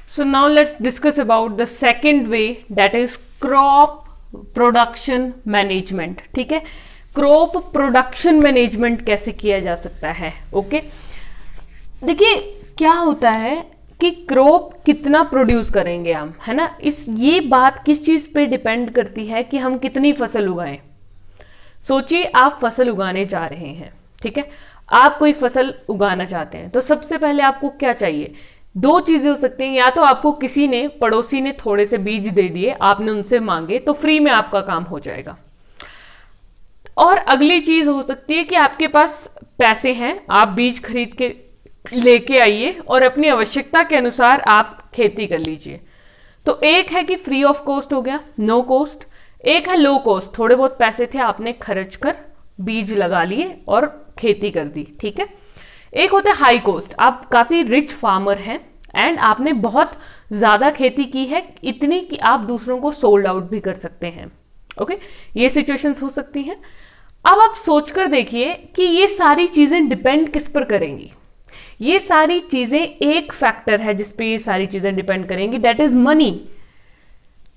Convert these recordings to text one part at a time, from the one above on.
So now let's discuss about the second way, that is crop production management. ठीक है, crop production management कैसे किया जा सकता है. ओके, देखिए क्या होता है कि क्रॉप कितना प्रोड्यूस करेंगे हम, है ना. ये बात किस चीज पे डिपेंड करती है कि हम कितनी फसल उगाएं. सोचिए आप फसल उगाने जा रहे हैं, ठीक है, आप कोई फसल उगाना चाहते हैं, तो सबसे पहले आपको क्या चाहिए. दो चीजें हो सकती हैं, या तो आपको किसी ने, पड़ोसी ने थोड़े से बीज दे दिए, आपने उनसे मांगे तो फ्री में आपका काम हो जाएगा. और अगली चीज हो सकती है कि आपके पास पैसे हैं, आप बीज खरीद के लेके आइए और अपनी आवश्यकता के अनुसार आप खेती कर लीजिए. तो एक है कि फ्री ऑफ कॉस्ट हो गया, नो कॉस्ट. एक है लो कॉस्ट, थोड़े बहुत पैसे थे, आपने खर्च कर बीज लगा लिए और खेती कर दी, ठीक है. एक होता है हाई कॉस्ट, आप काफी रिच फार्मर हैं एंड आपने बहुत ज्यादा खेती की है, इतनी कि आप दूसरों को सोल्ड आउट भी कर सकते हैं. ओके, ये सिचुएशंस हो सकती हैं. अब आप सोचकर देखिए कि ये सारी चीजें डिपेंड किस पर करेंगी. ये सारी चीजें, एक फैक्टर है जिसपे ये सारी चीजें डिपेंड करेंगी, दैट इज मनी.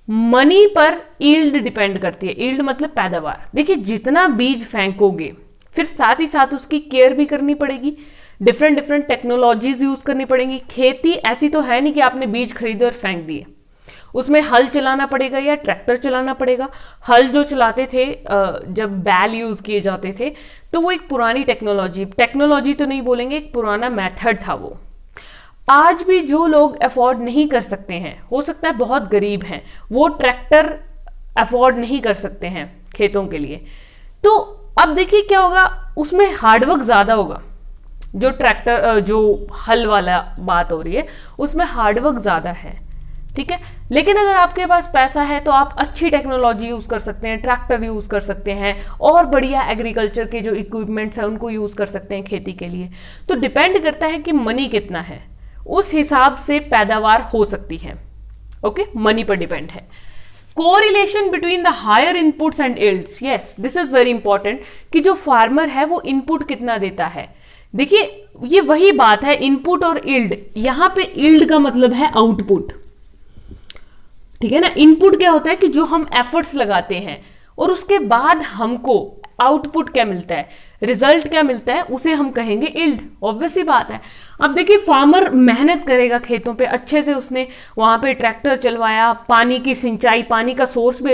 मनी पर यील्ड डिपेंड करती है. यील्ड मतलब पैदावार. देखिए जितना बीज फेंकोगे, फिर साथ ही साथ उसकी केयर भी करनी पड़ेगी, डिफरेंट टेक्नोलॉजीज यूज करनी पड़ेंगी. खेती ऐसी तो है नहीं कि आपने बीज खरीदे और फेंक दिए. उसमें हल चलाना पड़ेगा या ट्रैक्टर चलाना पड़ेगा. हल जो चलाते थे जब बैल यूज किए जाते थे, तो वो एक पुरानी टेक्नोलॉजी तो नहीं बोलेंगे, एक पुराना मेथड था वो. आज भी जो लोग अफोर्ड नहीं कर सकते हैं, हो सकता है बहुत गरीब हैं, वो ट्रैक्टर अफोर्ड नहीं कर सकते हैं खेतों के लिए. तो अब देखिए क्या होगा, उसमें हार्डवर्क ज्यादा होगा. जो ट्रैक्टर, जो हल वाला बात हो रही है, उसमें हार्डवर्क ज्यादा है, ठीक है. लेकिन अगर आपके पास पैसा है तो आप अच्छी टेक्नोलॉजी यूज कर सकते हैं, ट्रैक्टर यूज कर सकते हैं, और बढ़िया एग्रीकल्चर के जो इक्विपमेंट्स हैं उनको यूज कर सकते हैं खेती के लिए. तो डिपेंड करता है कि मनी कितना है, उस हिसाब से पैदावार हो सकती है. ओके, मनी पर डिपेंड है. Correlation between the higher inputs and yields, yes this is very important, कि जो फार्मर है वो इनपुट कितना देता है. देखिए ये वही बात है, इनपुट और यील्ड. यहां पे यील्ड का मतलब है आउटपुट, ठीक है ना. इनपुट क्या होता है कि जो हम एफर्ट्स लगाते हैं और उसके बाद हमको आउटपुट क्या मिलता है, रिजल्ट क्या मिलता है, उसे हम कहेंगे यील्ड. ऑब्वियस ही बात है. अब देखिए फार्मर मेहनत करेगा खेतों पे, अच्छे से उसने वहां पे ट्रैक्टर चलवाया, पानी की सिंचाई, पानी का सोर्स भी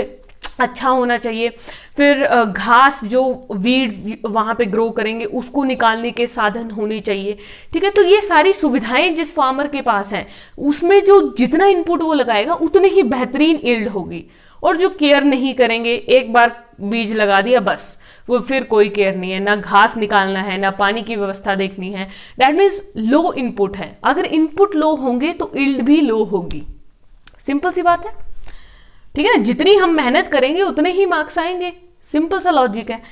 अच्छा होना चाहिए, फिर घास जो वीड्स वहां पे ग्रो करेंगे उसको निकालने के साधन होने चाहिए, ठीक है. तो ये सारी सुविधाएं जिस फार्मर के पास हैं, उसमें जो जितना इनपुट वो लगाएगा उतनी ही बेहतरीन यील्ड होगी. और जो केयर नहीं करेंगे, एक बार बीज लगा दिया बस, वो फिर कोई केयर नहीं है, ना घास निकालना है, ना पानी की व्यवस्था देखनी है, दैट मीन्स लो इनपुट है. अगर इनपुट लो होंगे तो यील्ड भी लो होगी. सिंपल सी बात है, ठीक है ना. जितनी हम मेहनत करेंगे उतने ही मार्क्स आएंगे, सिंपल सा लॉजिक है.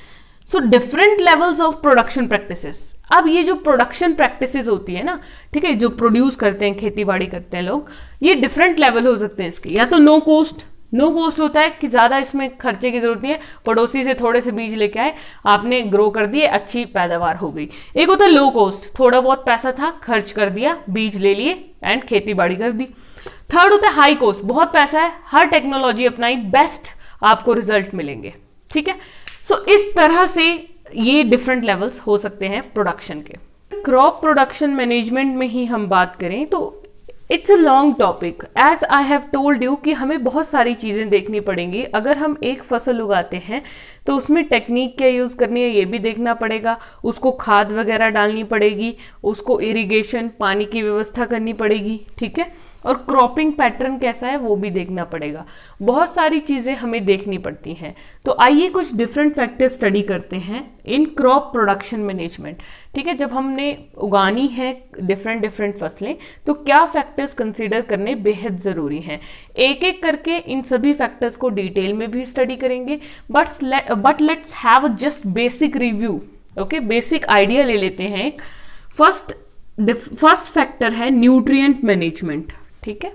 So different levels of production practices. अब ये जो प्रोडक्शन प्रैक्टिसेस होती है ना, ठीक है, जो प्रोड्यूस करते हैं, खेती बाड़ी करते हैं लोग, ये डिफरेंट लेवल हो सकते हैं इसके. या तो नो कॉस्ट होता है कि ज्यादा इसमें खर्चे की जरूरत नहीं है, पड़ोसी से थोड़े से बीज लेके आए, आपने ग्रो कर दिए, अच्छी पैदावार हो गई. एक होता है लो कॉस्ट, थोड़ा बहुत पैसा था, खर्च कर दिया, बीज ले लिए एंड खेती बाड़ी कर दी. थर्ड होता है हाई कॉस्ट, बहुत पैसा है, हर टेक्नोलॉजी अपनाई, बेस्ट आपको रिजल्ट मिलेंगे, ठीक है. सो इस तरह से ये डिफरेंट लेवल्स हो सकते हैं प्रोडक्शन के. क्रॉप प्रोडक्शन मैनेजमेंट में ही हम बात करें तो it's a long topic. As I have told you कि हमें बहुत सारी चीज़ें देखनी पड़ेंगी. अगर हम एक फसल उगाते हैं तो उसमें टेक्निक क्या यूज़ करनी है ये भी देखना पड़ेगा, उसको खाद वगैरह डालनी पड़ेगी, उसको इरिगेशन, पानी की व्यवस्था करनी पड़ेगी, ठीक है. और क्रॉपिंग पैटर्न कैसा है वो भी देखना पड़ेगा. बहुत सारी चीज़ें हमें देखनी पड़ती हैं. तो आइए कुछ डिफरेंट फैक्टर्स स्टडी करते हैं इन क्रॉप प्रोडक्शन मैनेजमेंट, ठीक है. जब हमने उगानी है डिफरेंट फसलें तो क्या फैक्टर्स कंसीडर करने बेहद ज़रूरी हैं. एक एक करके इन सभी फैक्टर्स को डिटेल में भी स्टडी करेंगे, but let's have just basic review. Okay, basic idea ले लेते हैं. फर्स्ट फैक्टर है न्यूट्रिएंट मैनेजमेंट, ठीक है.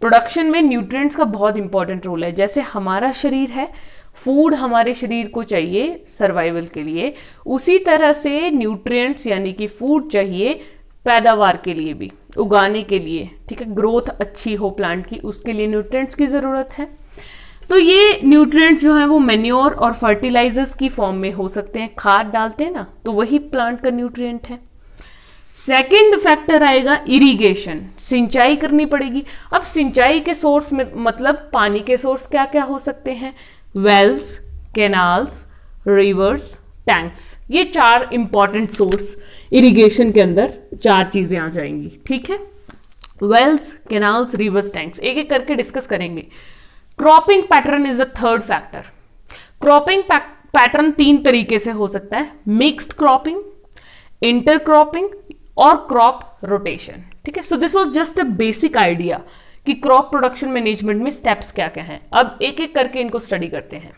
प्रोडक्शन में न्यूट्रिएंट्स का बहुत इंपॉर्टेंट रोल है. जैसे हमारा शरीर है, फूड हमारे शरीर को चाहिए सर्वाइवल के लिए, उसी तरह से न्यूट्रिएंट्स यानी कि फूड चाहिए पैदावार के लिए भी, उगाने के लिए, ठीक है, ग्रोथ अच्छी हो प्लांट की, उसके लिए न्यूट्रिएंट्स की जरूरत है। तो ये न्यूट्रिएंट्स जो है वो मैन्योर और फर्टिलाइजर्स की फॉर्म में हो सकते हैं, खाद डालते हैं ना, तो वही प्लांट का न्यूट्रिएंट है। सेकंड फैक्टर आएगा इरिगेशन, सिंचाई करनी पड़ेगी। अब सिंचाई के सोर्स में मतलब पानी के सोर्स क्या क्या हो सकते हैं, वेल्स, कैनाल्स, रिवर्स, टैंक्स, ये 4 इंपॉर्टेंट सोर्स इरिगेशन के अंदर 4 चीजें आ जाएंगी, ठीक है। वेल्स, कैनाल्स, रिवर्स, टैंक्स, एक एक करके डिस्कस करेंगे। Cropping pattern is the third factor. Cropping pattern 3 तरीके से हो सकता है, मिक्स्ड क्रॉपिंग, इंटरक्रॉपिंग और क्रॉप रोटेशन, ठीक है। So this was just a basic idea कि क्रॉप प्रोडक्शन मैनेजमेंट में स्टेप्स क्या क्या हैं। अब एक एक करके इनको स्टडी करते हैं।